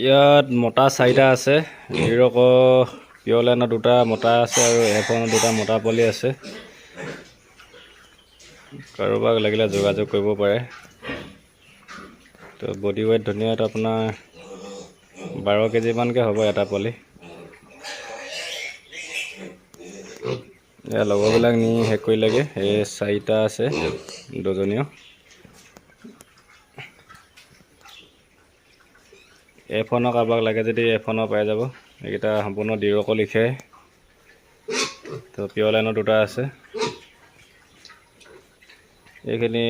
ইয়াত মতা 4টা আছে। হিৰক পিয়ৰলাইনৰ 2টা মতা আছে আৰু এফনৰ 2টা মতা পোৱালি আছে। কাৰোবাক লাগিলে যোগাযোগ কৰিব পাৰে। তো বডি ৱেইট ধুনীয়া, এটা আপোনাৰ 12 কেজি মানকৈ হ'ব এটা পোৱালি। ইয়াৰ লগৰবিলাক নি শেষ কৰিলেগৈ। এই 4টা আছে, দুজনীও। এফনৰ কাৰোবাক লাগে যদি এফনৰ পাই যাব। এইকেইটা সম্পূৰ্ণ ডিৰক লিখে। তো পিয়ৰলাইনৰ 2টা আছে। এইখিনি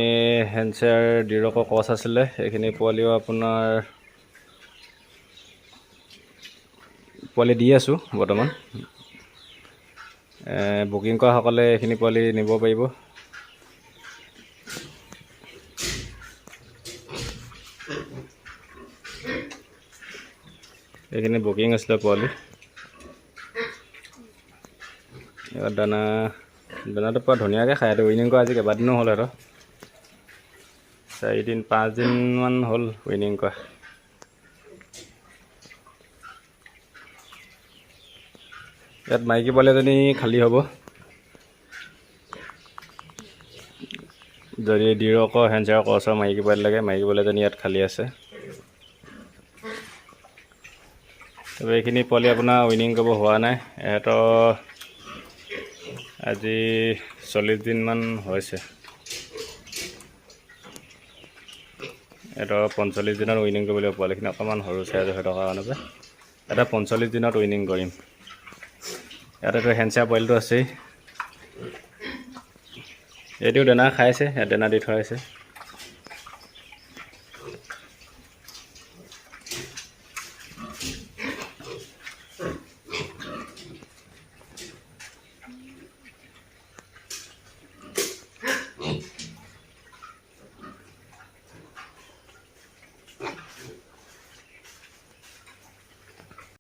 হেণ্ডচাৰ ডিৰকৰ কচ আছিলে। এইখিনি পোৱালিও আপোনাৰ পোৱালি দি আছোঁ বৰ্তমান। বুকিং কৰাসকলে এইখিনি পোৱালি নিব পাৰিব। এইখিনি বুকিং আছিলে পোৱালি। ইয়াত দানাটো পুৰা ধুনীয়াকৈ খায়। এইটো উইনিং কৰা আজি কেইবাদিনো হ'ল। আৰু 4 দিন 5 দিনমান হ'ল উইনিং কৰা। ইয়াত মাইকী পোৱালি এজনী খালী হ'ব। যদি ডিৰকৰ হেণ্ডচাৰৰ কচৰ মাইকী পোৱালি লাগে, মাইকী পোৱালি এজনী ইয়াত খালী আছে। তাৰপৰা এইখিনি পোৱালি আপোনাৰ উইনিং কৰিব হোৱা নাই। ইহঁতৰ আজি 40 দিনমান হৈছে। এটা 45 দিনত উইনিং কৰিব লাগিব। পোৱালিখিনি অকণমান সৰু চাইজৰ হৈ থকা কাৰণে এটা 45 দিনত উইনিং কৰিম। ইয়াতেতো হেণ্ডচাৰ পোৱালিটো আছেই। এইটোও দানা খাইছে, ইয়াত দানা দি থোৱা হৈছে।